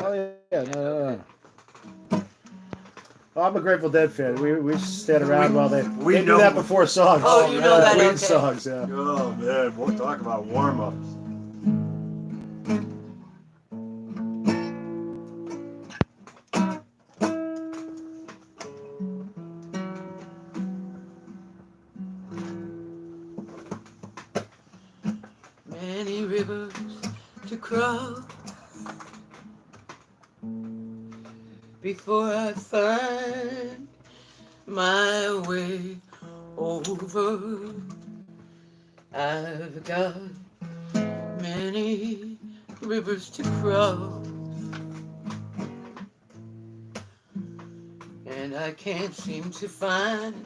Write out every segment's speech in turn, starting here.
Oh yeah, no. Oh, I'm a Grateful Dead fan. We stand around while they do know. that before songs. Oh, you know that, Between okay. songs, yeah. Oh man, we'll talk about warm-ups. Many rivers to cross before I find my way over. I've got many rivers to cross, and I can't seem to find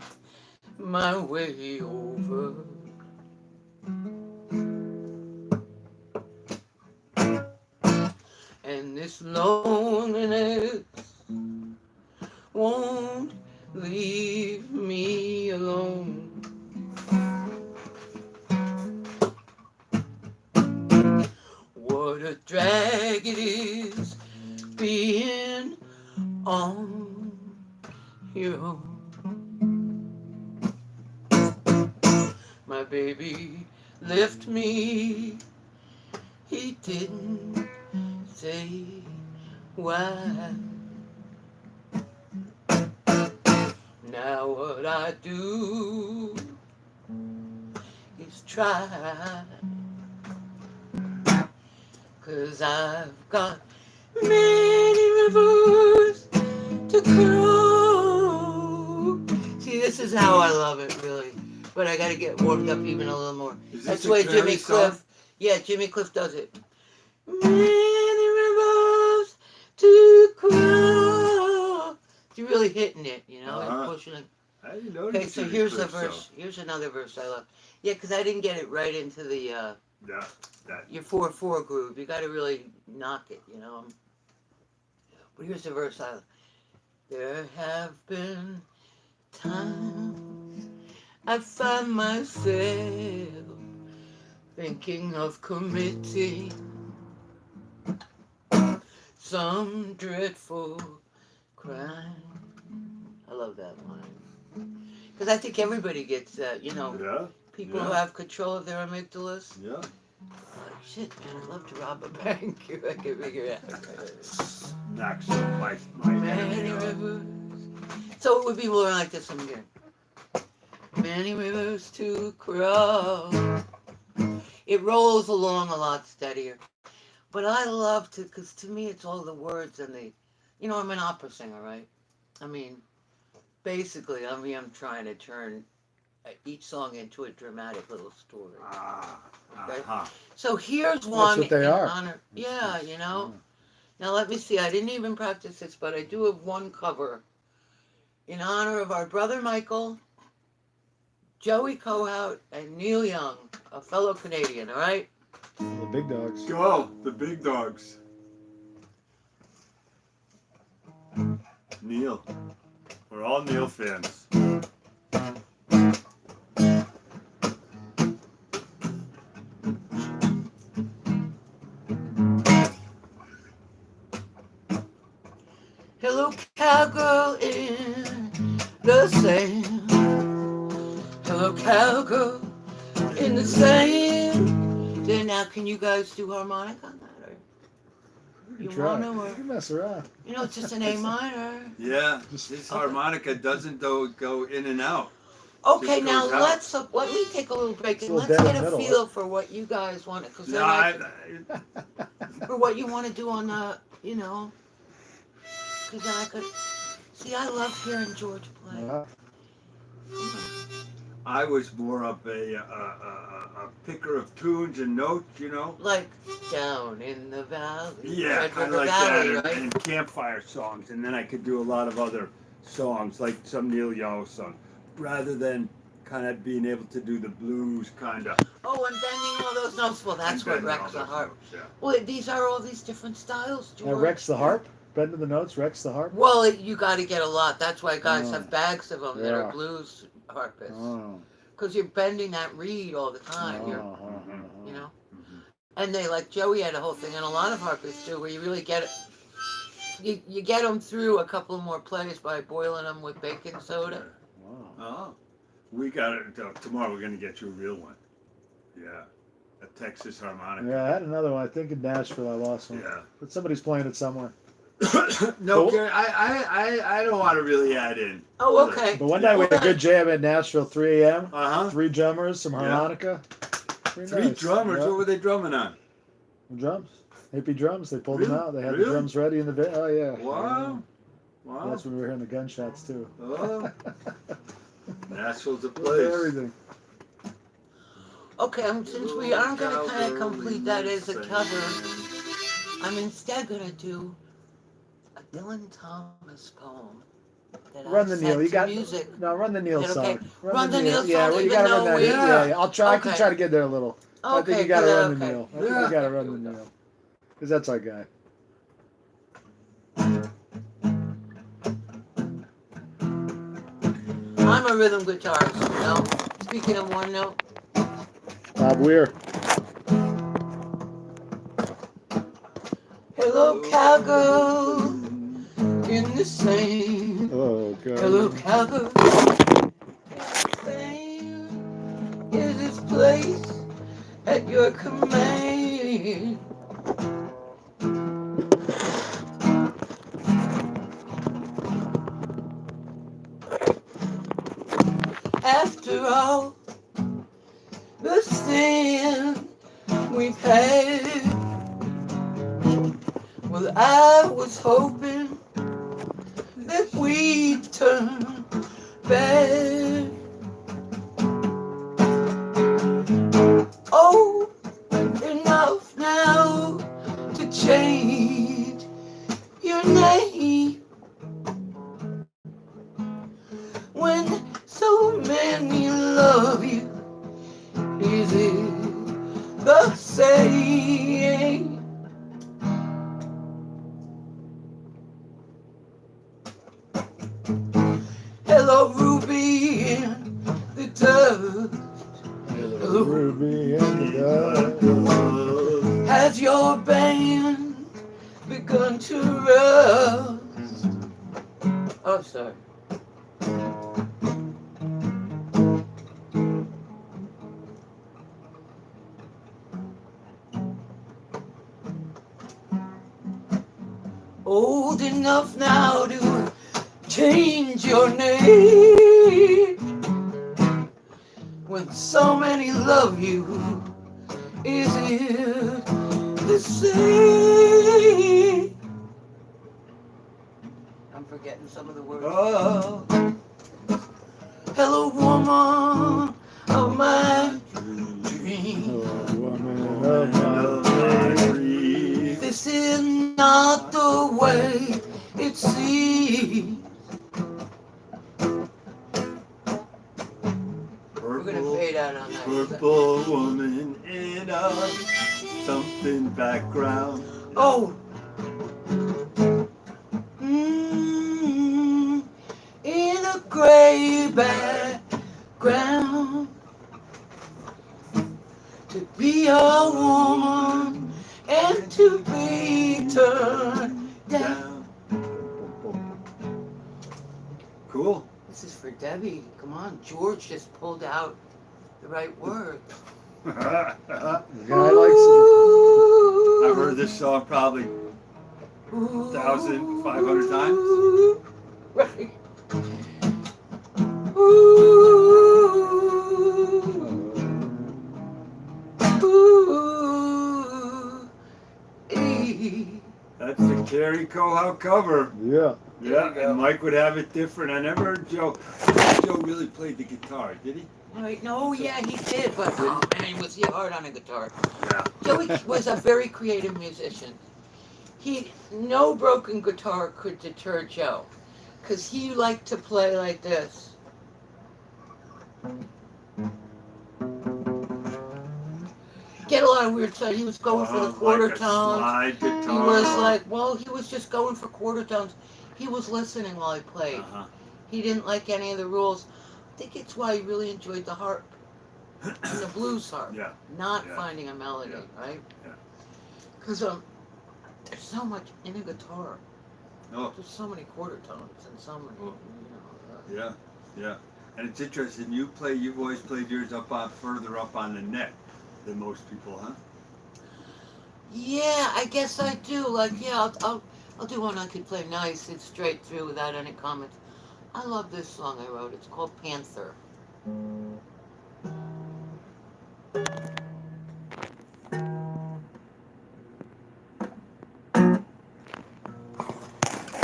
my way over. And this loneliness won't leave me alone. What a drag it is being on your own. My baby left me, he didn't say why. Now what I do is try, 'cause I've got many rivers to cross. See, this is how I love it, really. But I gotta get warmed up even a little more. That's the way Jimmy Cliff, yeah, Jimmy Cliff does it. Many rivers to cross. You're really hitting it, you know, and pushing it. I didn't know. Okay, so here's the verse. Here's another verse I love. Yeah, because I didn't get it right into the your 4/4 groove. You got to really knock it, you know. But here's the verse I love. There have been times I find myself thinking of committing some dreadful crime. I love that line. Because I think everybody gets that, you know. Yeah. People who have control of their amygdalas. Yeah. Like, shit, man, I'd love to rob a bank if I could figure it out. Knocks my Many rivers. So it would be more like this one again. Many rivers to cross. It rolls along a lot steadier. But I love to, because to me it's all the words and the, you know, I'm an opera singer, right? I mean, basically, I'm trying to turn each song into a dramatic little story. Okay? So here's one That's what they in are. honor. Yeah, you know. Now let me see. I didn't even practice this, but I do have one cover in honor of our brother Michael, Joey Cohout, and Neil Young, a fellow Canadian. All right. The big dogs. Go, the big dogs. Neil. We're all Neil fans. Hello, cowgirl in the sand. Hello, cowgirl in the sand. Then now, can you guys do harmonic on that? Or you want to? You Or, can mess around. you know, it's just an A minor. Yeah, this harmonica doesn't go in and out. Okay, Just now goes out. let me take a little break and It's a let's little get dead a in the feel for what you guys want, because No, for what you want to do on the, you know, because then I could see. I love hearing George play. I was more of a picker of tunes and notes, you know. Like down in the valley. Yeah, Red kind of River like Valley, that, right? and campfire songs, and then I could do a lot of other songs, like some Neil Young song, rather than kind of being able to do the blues kind of. Oh, and bending all those notes. Well, that's what wrecks the harp. Yeah. Well, these are all these different styles, George. Now, wrecks the harp? Bending the notes wrecks the harp? Well, you got to get a lot. That's why guys have bags of them that are blues harpists. Because you're bending that reed all the time. You know? And they, like Joey had a whole thing, and a lot of harpists do, where you really get it. you get them through a couple more plays by boiling them with baking soda. Wow. Oh, we got it tomorrow. We're gonna get you a real one. Yeah, a Texas harmonica. Yeah, I had another one. I think in Nashville I lost one. Yeah. But somebody's playing it somewhere. No, Cool. Kerry, I don't want to really add in. Oh, okay. But one night we had a good jam at Nashville, 3 a.m. Uh huh. 3 drummers, some Yeah. harmonica. Pretty Three nice. drummers. Yeah. What were they drumming on? Drums. Hippie drums. They pulled them Really? out. They had Really? the drums ready in the Oh, yeah. Wow. Yeah. Wow. That's when we were hearing the gunshots, too. Oh, Nashville's a place. Everything. Okay, since we aren't going to kind of complete that as a cover, I'm instead going to do a Dylan Thomas poem that Run I the set Neil. You to got music. No, run the Neil Is that okay? song. Run the Neil Yeah, song, well, you even gotta run though that. we- Yeah. I can Okay. try to get there a little. I Okay, think you gotta run the okay. Neil. I think Yeah. you gotta run Here the we go. Neil. Because that's our guy. I'm a rhythm guitarist, you know. Speaking of one note. Bob Weir. Hello, cowgirl in the sand. Oh, God. Hello, cowgirl in the sand. Is this place at your command? After all the sin we've had, well, I was hoping that we'd turn back. Oh, enough now to change your name. When so many love you, is it the same? Hello, Ruby in the dove. Hello, Ruby and the Dove. has your band begun to rust? Oh, sorry. Old enough now to change your name. When so many love you, is it the same? I'm forgetting some of the words. Oh, Hello, woman of my dream. Oh, woman woman of of my my dreams. This is not the way it seems. We're gonna Purple, fade out on that. purple woman in a something background. Oh. In a gray background. To be a woman and to be turned down. Cool. This is for Debbie. Come on, George just pulled out the right word. The guy likes it. I've heard this song probably 1,500 times. Right. That's the Kerry Cohout cover. Yeah. There you go. And Mike would have it different. I never heard Joe. Joe really played the guitar, did he? Right, no, yeah, he did, but oh man, was he hard on a guitar. Yeah. Joey was a very creative musician. No broken guitar could deter Joe, because he liked to play like this. Get a lot of weird stuff. He was going for the quarter like a tones. slide guitar. He was like, well, he was just going for quarter tones. He was listening while he played. Uh-huh. He didn't like any of the rules. I think it's why he really enjoyed the harp and the blues harp. Yeah. Not Yeah. finding a melody, Yeah. right? Yeah. Because there's so much in a guitar. Oh, There's so many quarter tones and so many, Oh. you know. yeah. And it's interesting. You've always played yours further up on the neck than most people, huh? Yeah, I guess I do. Like, yeah, I'll do one I could play nice. It's straight through without any comments. I love this song I wrote. It's called Panther.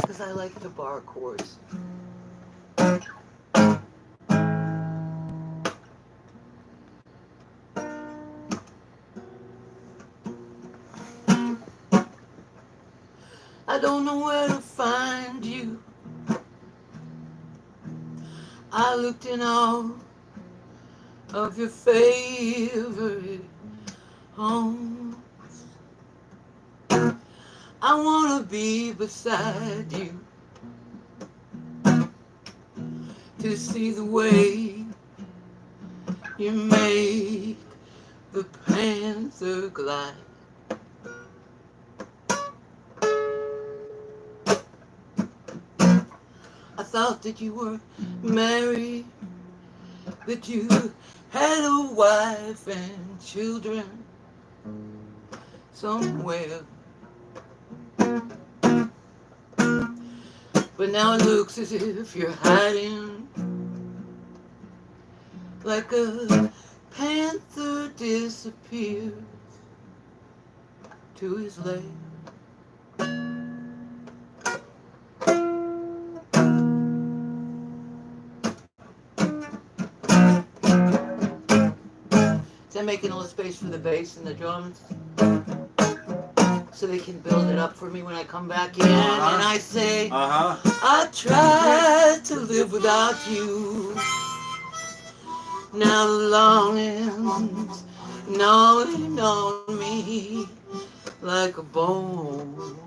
Because I like the bar chords. I don't know where to find you. I looked in all of your favorite homes. I wanna be beside you to see the way you make the panther glide. I thought that you were married, that you had a wife and children somewhere. But now it looks as if you're hiding like a panther disappears to his lair. So I'm making all the space for the bass and the drums so they can build it up for me when I come back in. And I say, I tried to live without you. Now the longing's gnawing on me like a bone.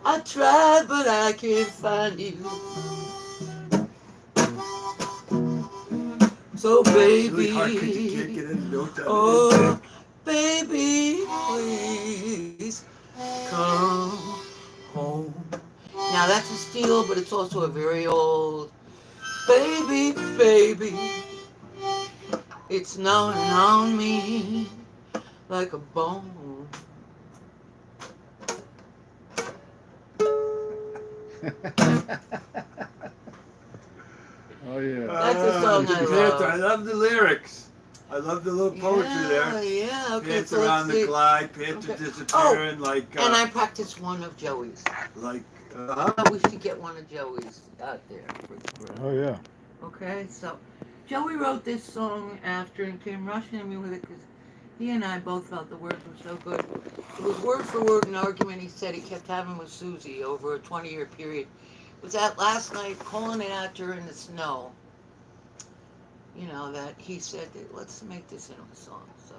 I tried, but I can't find you. So baby, oh baby, please come home. Now that's a steel, but it's also a very old. Baby, baby, it's gnawing on me like a bone. Oh yeah. That's a song I love. I love the lyrics. I love the little poetry there. Yeah, okay, Panther so let's on the see. glide, panther Okay. disappearing, like. And I practiced one of Joey's. Like. We should get one of Joey's out there for the group. Oh yeah. Okay, so Joey wrote this song after and came rushing to me with it because he and I both felt the words were so good. It was word for word an argument he said he kept having with Susie over a 20-year period. It was that last night calling it out to her in the snow. You know, that he said, that, let's make this into a song. So.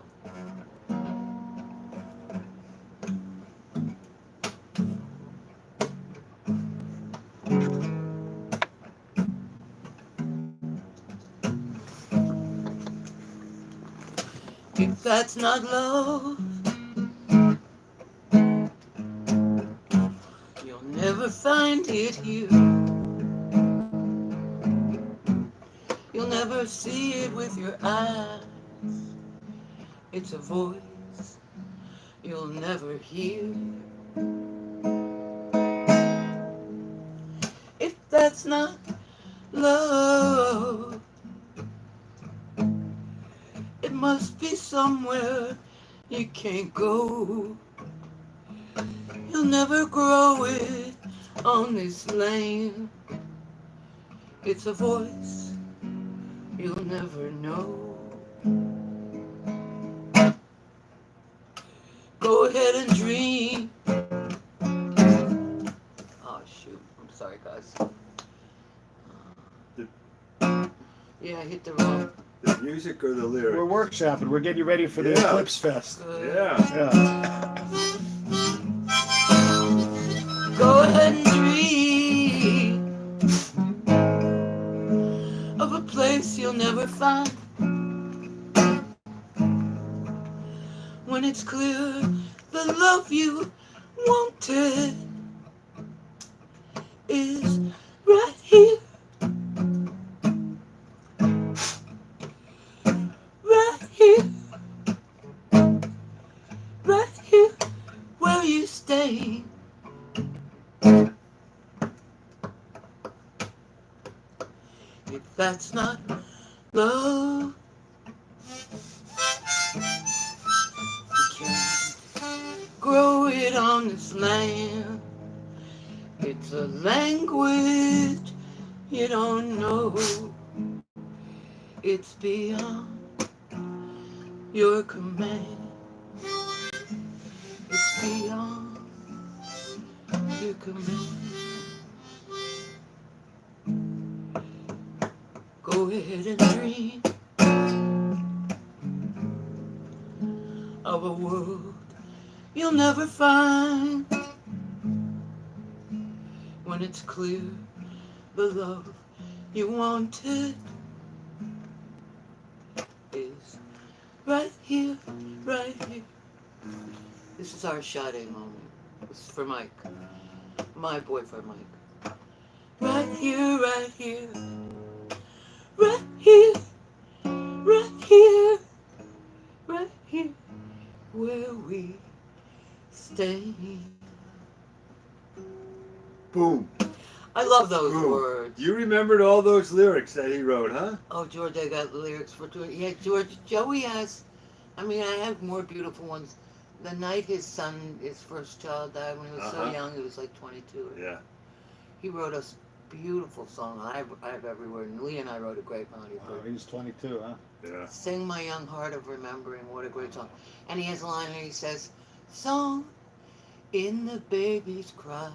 If that's not love, you'll never find it here. You'll never see it with your eyes. It's a voice you'll never hear. If that's not love, it must be somewhere you can't go. You'll never grow it on this land. It's a voice you'll never know. Go ahead and dream. Oh shoot, I'm sorry guys. Yeah, I hit the wrong. The music or the lyrics? We're workshopping. We're getting you ready for the Yeah. Eclipse Fest. Yeah. Yeah. Go ahead and dream of a place you'll never find. When it's clear the love you wanted are you staying? If that's not love, you can't grow it on this land. It's a language you don't know. It's beyond your command. It's beyond your command. Go ahead and dream of a world you'll never find. When it's clear the love you wanted is right here, right here. This is our Sade moment. This is for Mike, my boyfriend Mike. Right here, right here, right here, right here, right here, where we stay. Boom. I love those Boom. words. You remembered all those lyrics that he wrote, huh? Oh, George, I got lyrics for George. Yeah, George. Joey has. I mean, I have more beautiful ones. The night his first child died when he was so young, he was like 22. Yeah. He wrote us beautiful song. I have every word. And Lee and I wrote a great melody for Oh, he was 22, huh? Yeah. Sing My Young Heart of Remembering. What a great song. And he has a line and he says, song in the baby's cries,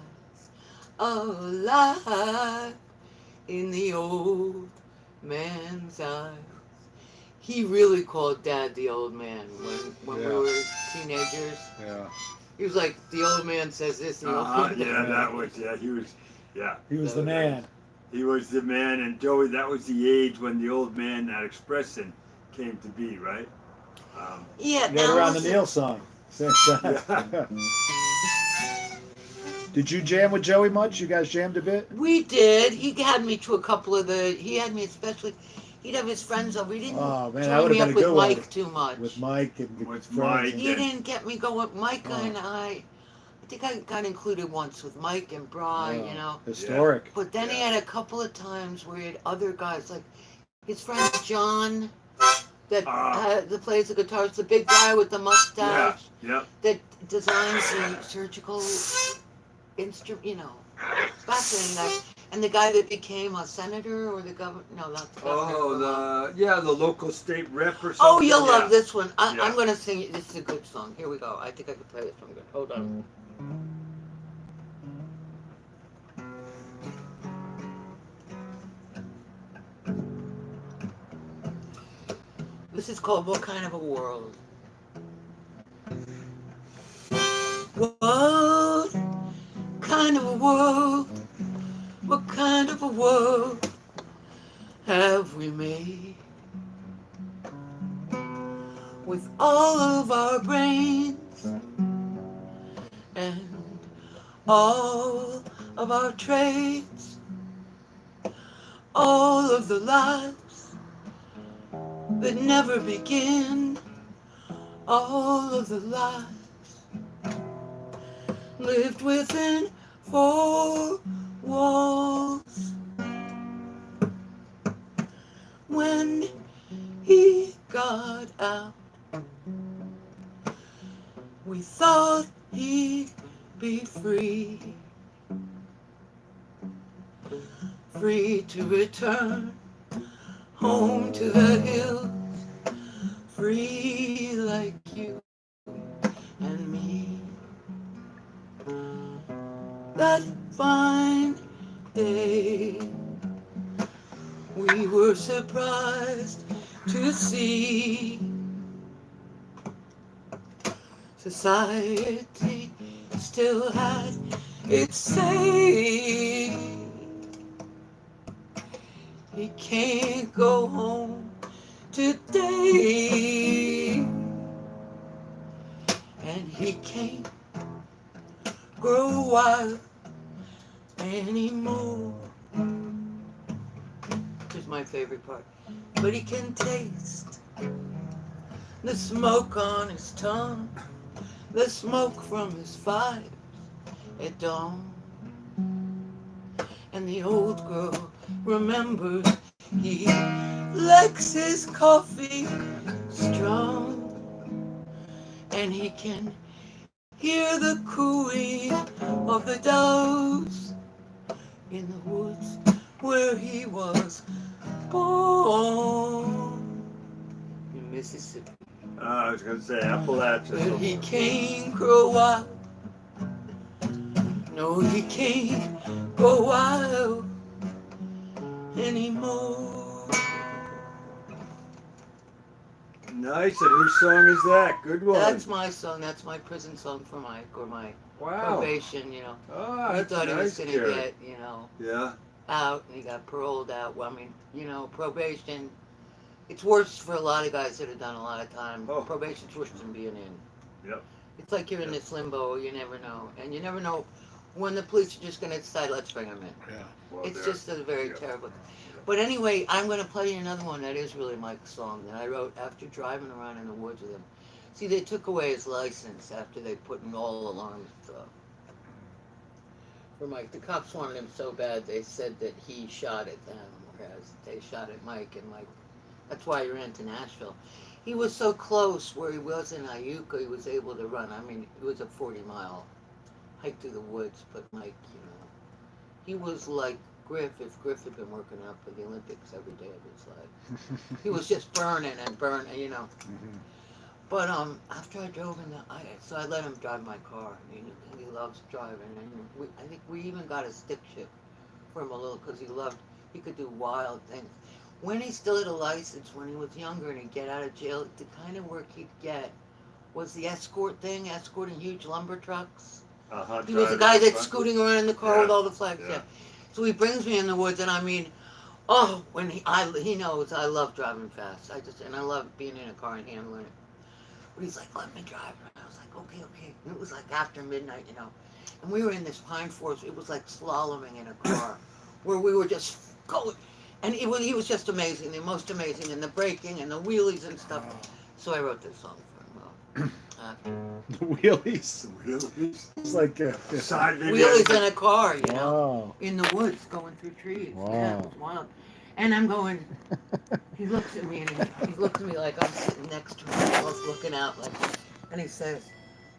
alive in the old man's eyes. He really called Dad the old man when we were teenagers. Yeah. He was like, the old man says this. And the old man Yeah, that was, he was, yeah. He was the man. He was the man, and Joey, that was the age when the old man, that expression, came to be, right? Yeah, Right around the Neil song. Yeah. Did you jam with Joey much? You guys jammed a bit? We did. He had me to a couple of he had me especially, he'd have his friends over. He didn't Oh, man, that join would've me been up a with good one. Mike too much. With Mike and With friends. Mike. He didn't get me going. Mike Oh. and I think I got included once with Mike and Bry, Oh, you know. Historic. But then he had a couple of times where he had other guys, like his friend John, that plays the guitar. It's the big guy with the mustache that designs the surgical instrument, you know. Fascinating guy. And the guy that became a senator or the governor, no, not the governor. The local state rep or something. Oh, you'll love this one. Yeah. I'm going to sing it. This is a good song. Here we go. I think I can play this one good. Hold on. This is called What Kind of a World? What kind of a world? What kind of a world have we made? With all of our brains and all of our trades, all of the lives that never begin, all of the lives lived within four walls. When he got out, we thought he'd be free, free to return home to the hills, free like you and me. That fine day, we were surprised to see society still had its say. He can't go home today, and he can't grow wild anymore. Here's my favorite part. But he can taste the smoke on his tongue, the smoke from his fire at dawn. And the old girl remembers he likes his coffee strong, and he can hear the cooing of the doves in the woods where he was born in Mississippi. I was gonna say Appalachia. But he Somewhere. can't grow wild. No, he can't go wild anymore. Nice. And whose song is that? Good one. That's my song. That's my prison song for Mike, or my Wow. probation. You know, Oh, he that's thought he was nice, gonna Kerry. get, you know, Yeah. out, and he got paroled out. Well, I mean, you know, probation. It's worse for a lot of guys that have done a lot of time. Oh. Probation's worse than being in. Yep. It's like you're in this limbo. You never know, and you never know when the police are just gonna decide, let's bring him in. Yeah. Well, It's there. just a very Yeah. terrible. But anyway, I'm going to play you another one that is really Mike's song that I wrote after driving around in the woods with him. See, they took away his license after they put in all alarms for Mike. The cops wanted him so bad they said that he shot at them, whereas they shot at Mike, and Mike. That's why he ran to Nashville. He was so close where he was in Iuka, he was able to run. I mean, it was a 40-mile hike through the woods, but Mike, you know, he was like Griff, if Griff had been working out for the Olympics every day of his life. He was just burning and burning, you know. Mhm. But after I drove in so I let him drive my car. He loves driving, and I think we even got a stick shift for him a little because he could do wild things. When he still had a license, when he was younger and he'd get out of jail, the kind of work he'd get was the escort thing, escorting huge lumber trucks. Uh-huh. He was the guy that's driving. scooting around in the car Yeah. with all the flags. Yeah. Yeah. So he brings me in the woods, and I mean, oh, when he knows I love driving fast. And I love being in a car and handling it. But he's like, let me drive. And I was like, okay, okay. And it was like after midnight, you know. And we were in this pine forest. It was like slaloming in a car, where we were just going. And he was just amazing, the most amazing, and the braking and the wheelies and stuff. So I wrote this song for him. The wheelies. Really? It's like Side Wheelies in a car, you know. wow. In the woods, going through trees. Wow. Yeah, it was wild. And I'm going. He looks at me and he looks at me like I'm sitting next to him, both looking out like. And he says,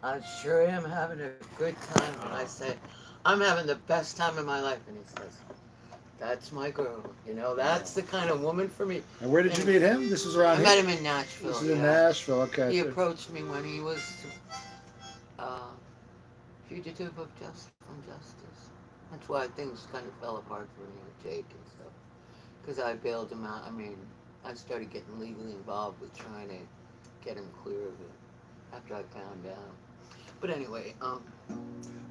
"I sure am having a good time." And I said, "I'm having the best time of my life." And he says, "That's my girl. You know, that's the kind of woman for me." And where did you meet him? This was around I here? met him in Nashville. This is in yeah. Nashville. Okay. He approached me when he was fugitive from justice. That's why things kind of fell apart for me with Jake and stuff. Because I bailed him out. I mean, I started getting legally involved with trying to get him clear of it after I found out. But anyway,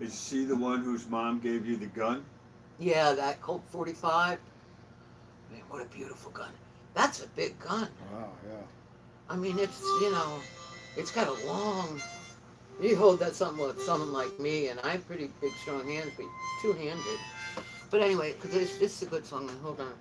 Is she the one whose mom gave you the gun? yeah, that Colt 45. Man, what a beautiful gun. That's a big gun. Wow. Yeah. I mean, it's, you know, it's got a long. You hold that something with someone like me, and I have pretty big, strong hands, but two-handed. But anyway, because this is a good song. Hold on.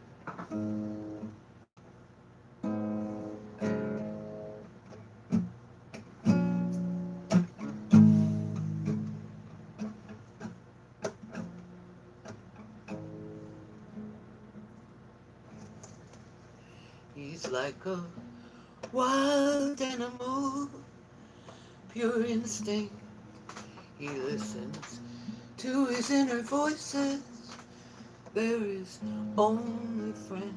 He's like a wild animal, pure instinct. He listens to his inner voices. They're his only friend.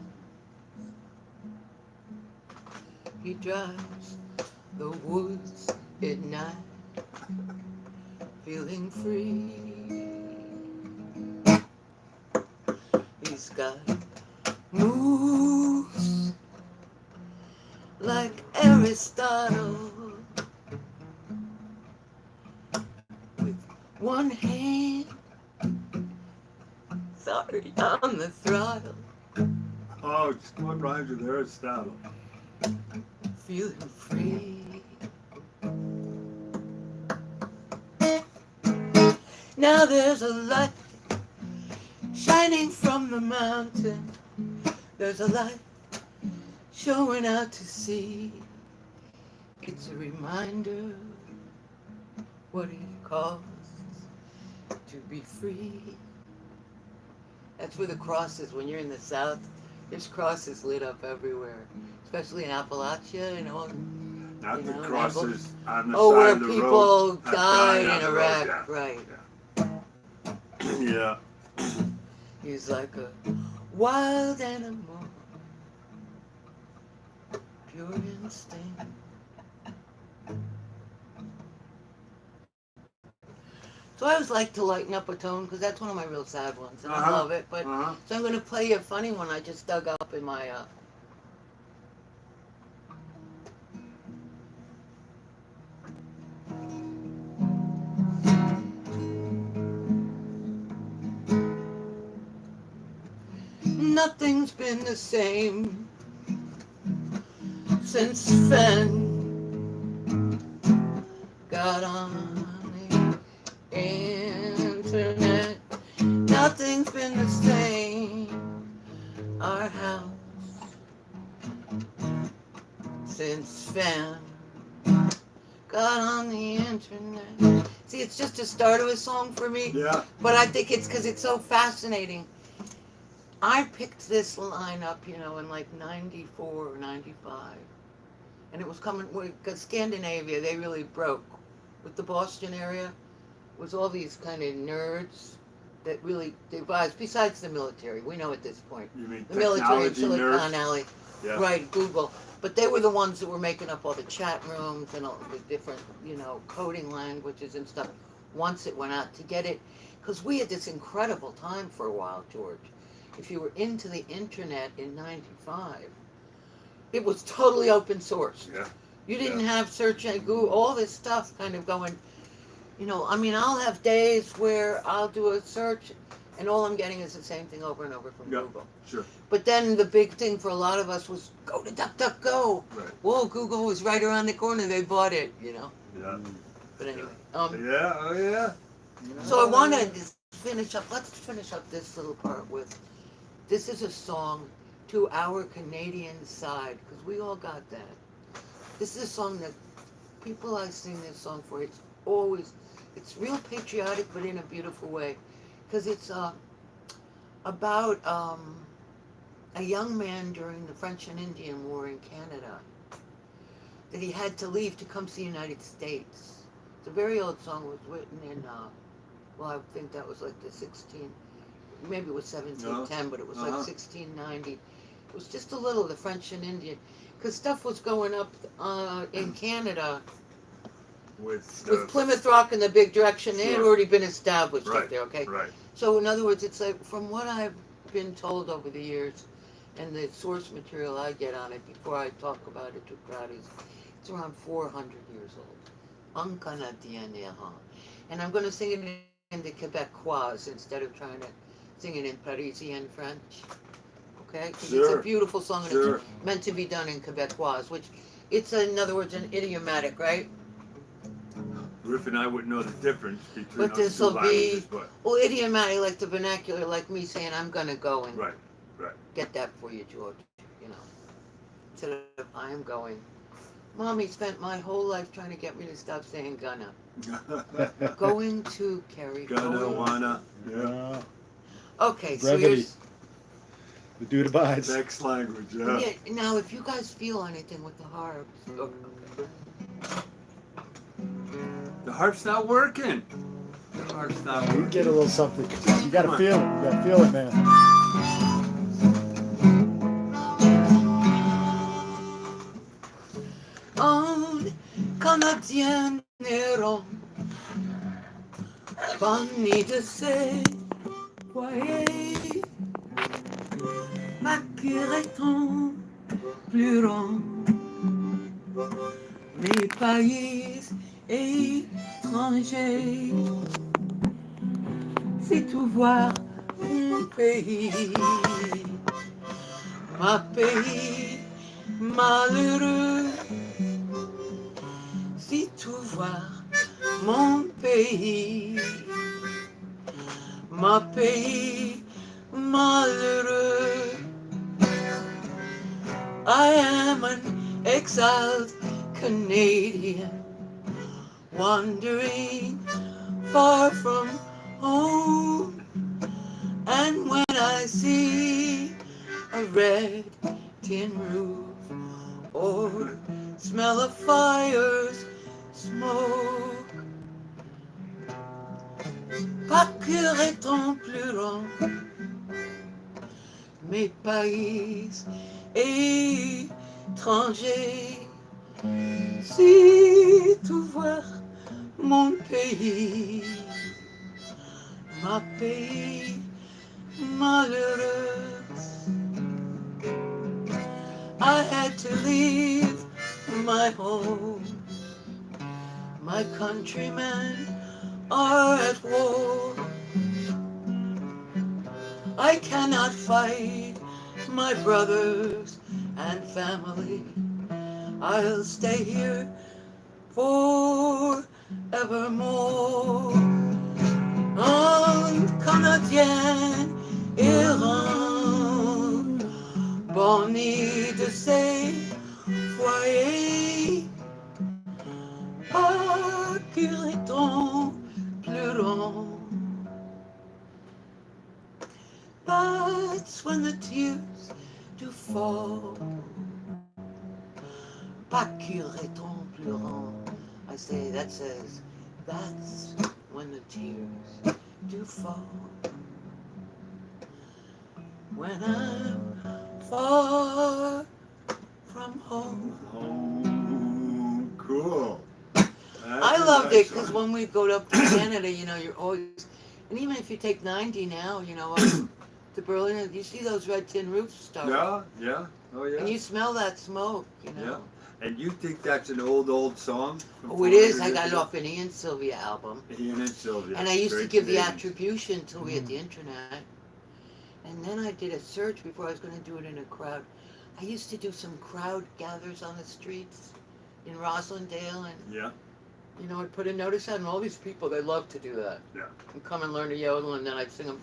He drives the woods at night, feeling free. He's got moves like Aristotle, with one hand, sorry, on the throttle, Oh, what rhymes with Aristotle? feeling free. Now there's a light shining from the mountain. There's a light showing out to sea. It's a reminder what it costs to be free. That's where the cross is. When you're in the South, there's crosses lit up everywhere, especially in Appalachia, you know. Not You the know, crosses on the Oh, side where of the people road. died on in the road, Iraq, right. Yeah. He's like a wild animal, pure instinct. So I always like to lighten up a tone because that's one of my real sad ones, and I love it. But so I'm going to play you a funny one I just dug up in my. Nothing's been the same since Fen got on the internet. Nothing's been the same. Our house since Fen got on the internet. See, it's just a start of a song for me. Yeah. But I think it's because it's so fascinating. I picked this line up, you know, in like 94 or 95. And it was coming, because Scandinavia, they really broke. With the Boston area, was all these kind of nerds that really devised, besides the military, we know at this point. You mean The military in technology Silicon nerds? Alley, Yeah. right, Google. But they were the ones that were making up all the chat rooms and all the different, you know, coding languages and stuff once it went out to get it. Because we had this incredible time for a while, George. If you were into the internet in 95, it was totally open source. Yeah. You didn't have search and Google, all this stuff kind of going, you know, I mean, I'll have days where I'll do a search and all I'm getting is the same thing over and over from Google. Sure. But then the big thing for a lot of us was go to DuckDuckGo. Right. Whoa, Google was right around the corner. They bought it, you know. Yeah. But anyway. Yeah. Oh yeah. So I want to finish up. Let's finish up this little part with. This is a song to our Canadian side because we all got that. This is a song that people I sing this song for. It's always, it's real patriotic, but in a beautiful way, because it's about a young man during the French and Indian War in Canada that he had to leave to come to the United States. It's a very old song. It was written in, well, I think that was like the maybe it was 1710, but it was like 1690. It was just a little, the French and Indian, because stuff was going up in Canada With Plymouth Rock and the big direction. They had Sure. already been established Right. up there, okay? Right. So in other words, it's like, from what I've been told over the years, and the source material I get on it before I talk about it to crowdies, it's around 400 years old. Un Canadien errant. And I'm going to sing it in the Quebecois instead of trying to sing it in Parisian French. Okay? 'Cause it's Sure. a beautiful song and Sure. it's meant to be done in Quebecois, which it's, in other words, an idiomatic, right? Griff and I wouldn't know the difference between But those two this'll be- languages, but Well, idiomatic, like the vernacular, like me saying, I'm going to go and right. get that for you, George, you know. Instead of I'm going. Mommy spent my whole life trying to get me to stop saying gonna. Going to Kerry. Gonna going wanna. Yeah. to- Okay, so Brevity. here's... The dude abides. Next language, yeah. Yeah, now, if you guys feel anything with the harps... Okay. The harp's not working. The harp's not You working. get a little something. You gotta Come on. feel it. You gotta feel it, man. Un Canadien errant, banni de ses foyers, acquérant, pleurant, mes pays étrangers, si tu vois mon pays, ma pays malheureux, si tu vois mon pays, ma pays malheureux. I am an exiled Canadian, wandering far from home. And when I see a red tin roof or smell of fire's smoke, parcourait en pleurant mes pays étrangers. Si tout voir mon pays, ma pays malheureuse, I had to leave my home. My countrymen are at war. I cannot fight my brothers and family. I'll stay here forevermore. Un Canadien errant, borné de ses foyers, parcourait-on pleurant. That's when the tears do fall. Parcourait-on pleurant. I say, that says, that's when the tears do fall. When I'm far from home. Oh, cool. I loved it because when we go up to Canada, you know, you're always, and even if you take 90 now, you know, up to Berlin, you see those red tin roofs start. Yeah, yeah, oh yeah. And you smell that smoke, you know. Yeah. And you think that's an old song? Oh, it is. I got it off an Ian Sylvia album. Ian and Sylvia. And I used to Great give the names. attribution until we had the internet. And then I did a search before I was going to do it in a crowd. I used to do some crowd gathers on the streets in Roslindale. And, Yeah, you know, I'd put a notice out, and all these people, they love to do that. yeah. And come and learn to yodel, and then I'd sing them.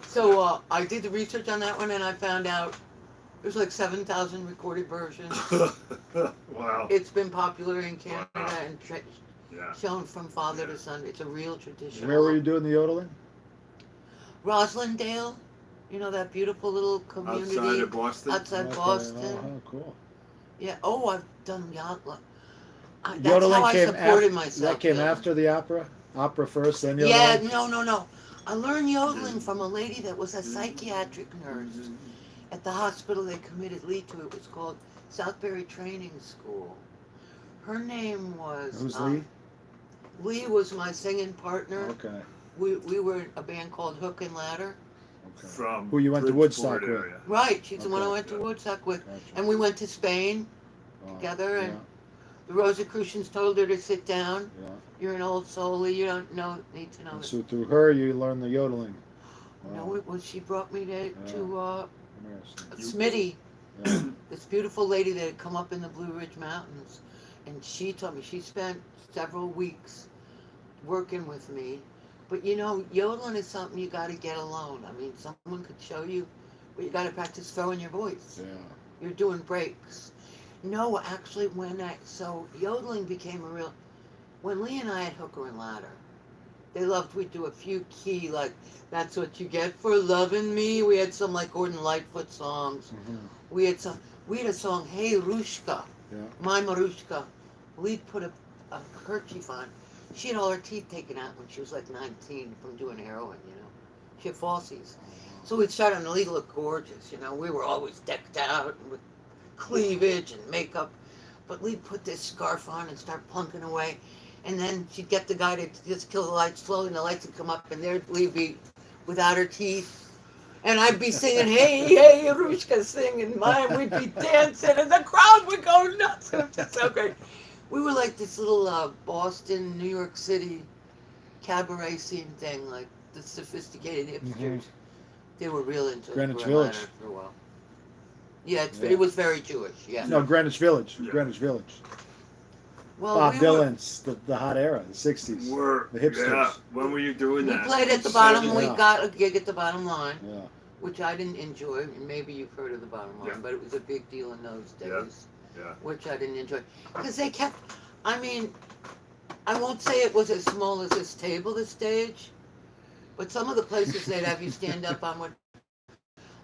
So I did the research on that one, and I found out there's like 7,000 recorded versions. Wow. It's been popular in Canada and Yeah. shown from father to son. It's a real tradition. Where were you doing the yodeling? Roslindale, you know, that beautiful little community Outside of Boston? outside Okay, Boston. Oh, cool. Yeah. Oh, I've done yacht. That's Yodeling how I came supported af- myself. That came yodeling. after the opera? Opera first, then yodeling? Yeah, no. I learned yodeling from a lady that was a psychiatric nurse at the hospital they committed Lee to. It was called Southbury Training School. Her name was... Who's Lee? Lee was my singing partner. Okay. We were in a band called Hook and Ladder. Okay. From Who you went to Bridgeport Woodstock with. area. Right, she's the one I Okay. went to Woodstock with. Gotcha. And we went to Spain Oh, together, and yeah, the Rosicrucians told her to sit down. yeah. You're an old soul, Lee, you don't need to know And this. so through her, you learned the yodeling. No, Wow. it was, she brought me to Interesting. Smitty, Yeah. this beautiful lady that had come up in the Blue Ridge Mountains. And she told me, she spent several weeks working with me. But you know, yodeling is something you got to get alone. I mean, someone could show you, but you got to practice throwing your voice. Yeah. You're doing breaks. No, actually, so yodeling became a real, when Lee and I had Hooker and Ladder, they loved, we'd do a few key, like, that's what you get for loving me. We had some, like, Gordon Lightfoot songs. Mhm. We had a song, Hey Rushka, Yeah. My Marushka. Lee put a kerchief on. She had all her teeth taken out when she was like 19 from doing heroin, you know. She had falsies. So we'd start on, Lee looked gorgeous, you know. We were always decked out with cleavage and makeup. But Lee put this scarf on and start plunking away. And then she'd get the guy to just kill the lights slowly, and the lights would come up, and there'd Lee be without her teeth. And I'd be singing, hey, Rushka, singing mine. We'd be dancing, and the crowd would go nuts. It was just so great. We were like this little Boston, New York City cabaret scene thing, like the sophisticated hipsters. They were real into Greenwich it Village. for a while. Yeah, Yeah. It was very Jewish, yeah. No, Greenwich Village. Yeah. Greenwich Village. Well, Bob we were, Dylan's, the hot era, the 60s. The hipsters. Yeah. When were you doing we that? played at the bottom. We Yeah. got a gig at the Bottom Line, Yeah. which I didn't enjoy. And maybe you've heard of the Bottom Line, Yeah. but it was a big deal in those days, Yeah. which I didn't enjoy. Because they kept, I mean, I won't say it was as small as this table, this stage, but some of the places they'd have you stand up on would,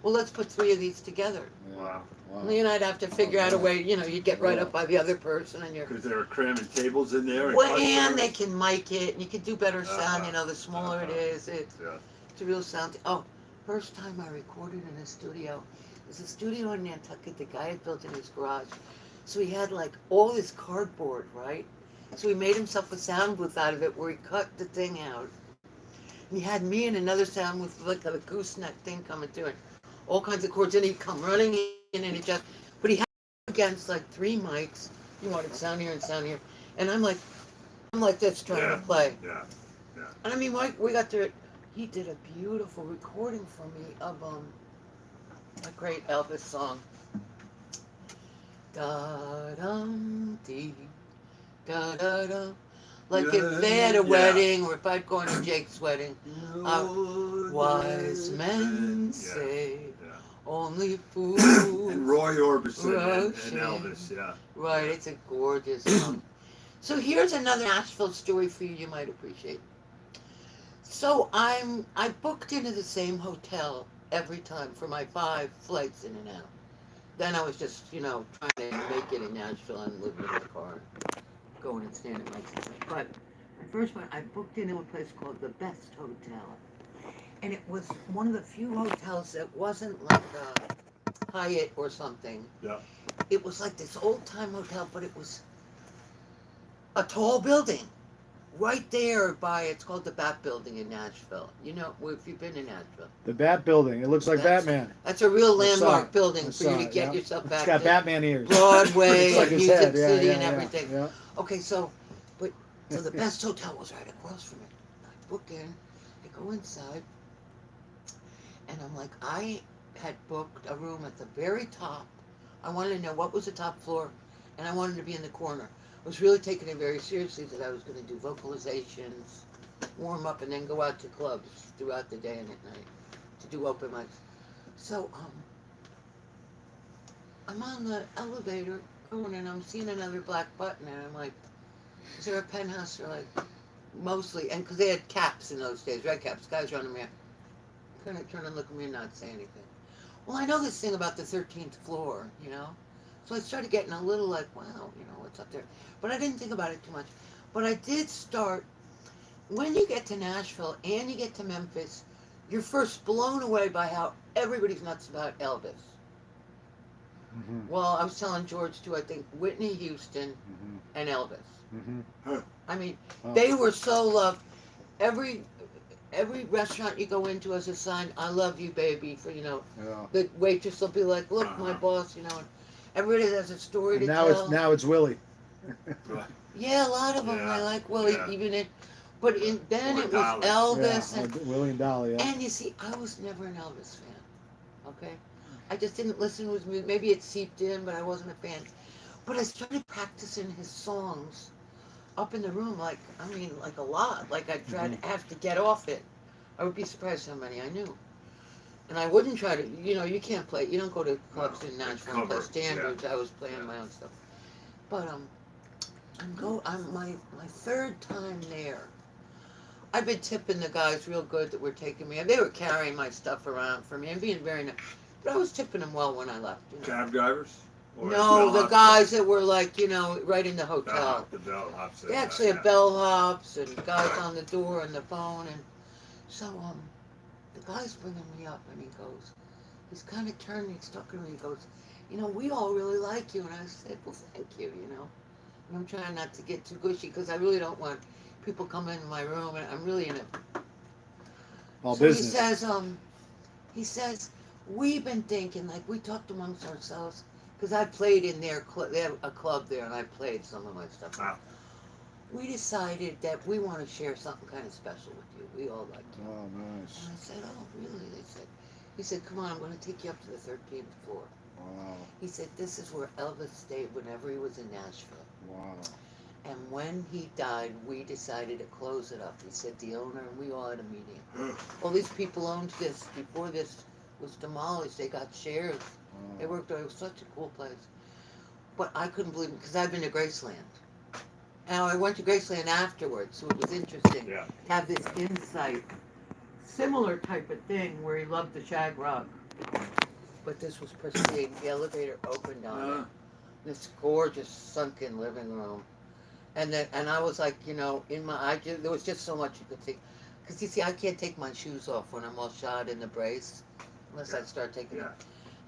well, let's put 3 of these together. Wow. You know, I'd have to figure out a way, you know, you'd get right up by the other person and you're... Because they were cramming tables in there. Well, and they can mic it, and you can do better sound, you know, the smaller it Uh-huh. is, it's Yeah. a real sound. Oh, first time I recorded in a studio, there's a studio in Nantucket the guy had built in his garage. So he had like all this cardboard, right? So he made himself a sound booth out of it where he cut the thing out. And he had me and another sound with like a gooseneck thing coming through it. All kinds of chords, and he'd come running in and it just, but he had against like 3 mics. He wanted sound here and sound here. And I'm like this trying to play. Yeah. And I mean, we got through it. He did a beautiful recording for me of a great Elvis song. Da dum dee, da da da. Like if they had a wedding, or if I'd gone to Jake's wedding, wise men say only fools. And Roy Orbison and Rushing. Elvis, yeah. Right, it's a gorgeous song. So here's another Nashville story for you might appreciate. So I booked into the same hotel every time for my 5 flights in and out. Then I was just, you know, trying to make it in Nashville and living in the car, going and staying at my sister. But the first one, I booked into a place called the Best Hotel. And it was one of the few hotels that wasn't like a Hyatt or something. Yeah. It was like this old-time hotel, but it was a tall building. Right there by, it's called the Bat Building in Nashville. You know, if you've been in Nashville. The Bat Building. It looks like Batman. That's a real I saw landmark it. building I for you saw to it, get yeah. yourself It's back got to Batman ears. Broadway, It's like his Music head. Yeah, City, yeah, and yeah, everything. yeah. Okay, so the Best Hotel was right across from it. I book in, I go inside, and I'm like, I had booked a room at the very top. I wanted to know what was the top floor, and I wanted to be in the corner. I was really taking it very seriously that I was going to do vocalizations, warm up, and then go out to clubs throughout the day and at night to do open mics. So I'm on the elevator going, and I'm seeing another black button, and I'm like, is there a penthouse? They're like, mostly, and because they had caps in those days, red caps, guys running me, kind of turn and look at me and not say anything. Well, I know this thing about the 13th floor, you know? So I started getting a little like, wow, you know, what's up there? But I didn't think about it too much. But I did start, when you get to Nashville and you get to Memphis, you're first blown away by how everybody's nuts about Elvis. Mm-hmm. Well, I was telling George too, I think Whitney Houston and Elvis. Mm-hmm. I mean, Oh. they were so loved. Every restaurant you go into has a sign, I love you, baby, for, you know, Yeah. the waitress will be like, look, my boss, you know, and everybody has a story And to now tell. now it's Willie. Yeah, a lot of them, Yeah, I like Willie, yeah. even it, but then Or it was Dolly. Elvis, Yeah, and, Willie and Dolly. Yeah. and you see, I was never an Elvis fan, okay? I just didn't listen to his music, maybe it seeped in, but I wasn't a fan. But I started practicing his songs up in the room, like, I mean, like a lot, like I'd try to have to get off it. I would be surprised how many I knew. And I wouldn't try to, you know, you can't play, you don't go to clubs in Nashville and play cover, standards. I was playing my own stuff. But I'm my 3rd time there. I've been tipping the guys real good that were taking me. They were carrying my stuff around for me and being very nice. But I was tipping them well when I left. You know? Cab drivers? Or No, the bellhops? guys that were like, you know, right in the hotel. The bellhops. They actually have bellhops and guys on the door and the phone, and so the guy's bringing me up, and he goes, he's kind of turned, he's talking to me, he goes, you know, we all really like you, and I said, well, thank you, you know, and I'm trying not to get too gushy because I really don't want people coming in my room, and I'm really in it. All So business. he says, we've been thinking, like, we talked amongst ourselves, because I played in their club, they have a club there, and I played some of my stuff. Wow. We decided that we want to share something kind of special with you. We all like you. Oh, nice. And I said, oh, really? He said, come on, I'm going to take you up to the 13th floor. Wow. He said, this is where Elvis stayed whenever he was in Nashville. Wow. And when he died, we decided to close it up. He said, the owner, and we all had a meeting. All these people owned this before this was demolished. They got shares. Wow. They worked there. It was such a cool place. But I couldn't believe it because I've been to Graceland. And I went to Graceland afterwards, so it was interesting Yeah. to have this insight. Similar type of thing where he loved the shag rug. But this was pristine. The elevator opened on it. This gorgeous sunken living room. And I was like, you know, there was just so much you could see. Because you see, I can't take my shoes off when I'm all shod in the brace, unless I start taking them.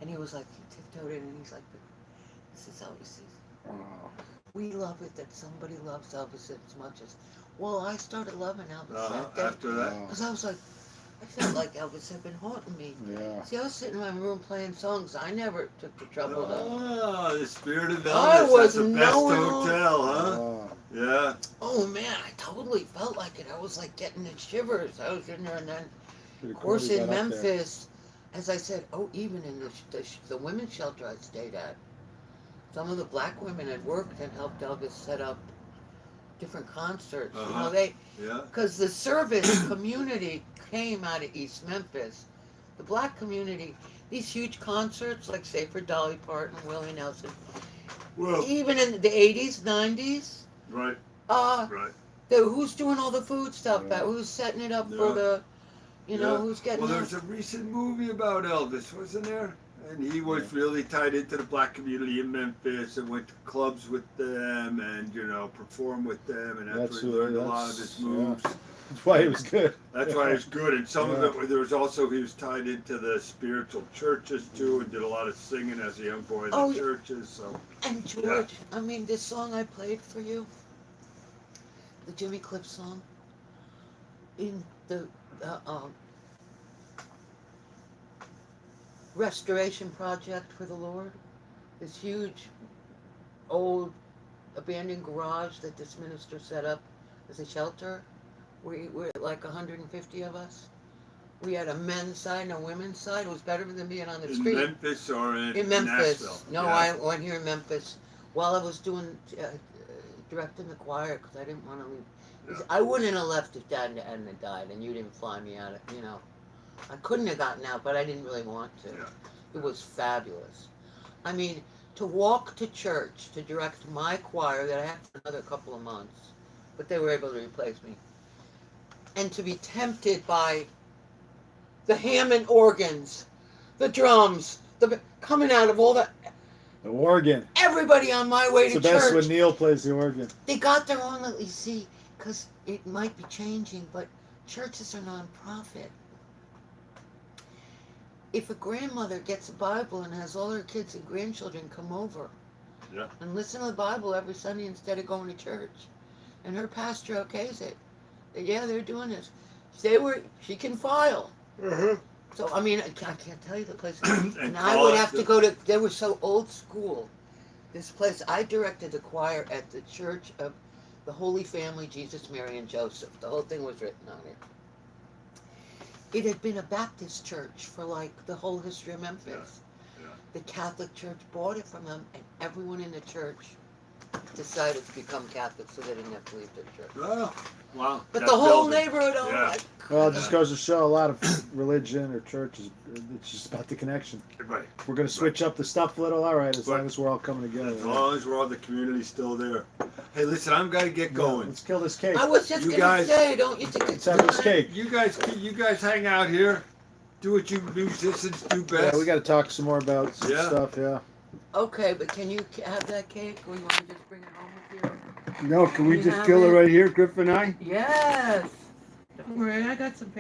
And he was like, he tiptoed in and he's like, this is how he sees it. Wow. We love it that somebody loves Elvis as much as, well, I started loving Elvis that day. After that. Because I was like, I felt like Elvis had been haunting me. Yeah. See, I was sitting in my room playing songs. I never took the trouble to. Oh, the spirit of Elvis. I was That's the best knowing- hotel, huh? Oh. Yeah. Oh man, I totally felt like it. I was like getting the shivers. I was in there, and then Pretty of cool course you in got up there. Memphis, as I said, even in the women's shelter I stayed at, some of the black women had worked and helped Elvis set up different concerts. You know, Yeah. because the service community came out of East Memphis. The black community, these huge concerts like say for Dolly Parton, Willie Nelson, Well, even in the 80s, 90s, right. who's doing all the food stuff? Yeah. Who's setting it up Yeah. for the, you know, Yeah. who's getting Well, the- there's a recent movie about Elvis, wasn't there? And he was really tied into the black community in Memphis and went to clubs with them and, you know, performed with them. And that's where he learned a lot of his moves. That's why it was good. That's why it's good. And some of it, there was also, he was tied into the spiritual churches too and did a lot of singing as a young boy in Oh, the churches. So, And George, I mean, this song I played for you, the Jimmy Cliff song, in the restoration project for the Lord, this huge old abandoned garage that this minister set up as a shelter. We were like 150 of us. We had a men's side and a women's side. It was better than being on the in street. Memphis or in Memphis. Nashville? No, Yeah. I went here in Memphis while I was doing directing the choir because I didn't want to leave. Yeah. I wouldn't have left if Dad had died and you didn't fly me out. You know, I couldn't have gotten out, but I didn't really want to. Yeah. It was fabulous. I mean, to walk to church to direct my choir that I had for another couple of months, but they were able to replace me, and to be tempted by the Hammond organs, the drums, coming out of all the The organ. everybody on my way It's to the best church. when Neil plays the organ. They got their own, you see, because it might be changing, but churches are non-profit. If a grandmother gets a Bible and has all her kids and grandchildren come over and listen to the Bible every Sunday instead of going to church, and her pastor okays it, yeah, they're doing this. She can file. So, I mean, I can't tell you the place. And I would have to go to, they were so old school. This place, I directed the choir at the Church of the Holy Family, Jesus, Mary, and Joseph. The whole thing was written on it. It had been a Baptist church for like the whole history of Memphis. The Catholic Church bought it from them, and everyone in the church decided to become Catholic so they didn't have to leave their church. Oh, wow. But That the whole building. neighborhood, oh Yeah. my Well, it just goes to show a lot of religion or churches. It's just about the connection. Right. We're going to switch up the stuff a little. All right, as Right. long as we're all coming together. As long as we're all, the community's still there. Hey, listen, I'm gonna get going. Let's kill this cake. I was just You gonna guys- say, don't you think Let's it's have this time? cake. You guys hang out here. Do what you musicians do best. Yeah, we got to talk some more about some Yeah. stuff. Yeah. Okay, but can you have that cake, or you want to just bring it home with you? No, can we You just have kill it it? right here, Griff and I? Yes. Don't worry, I got some paper.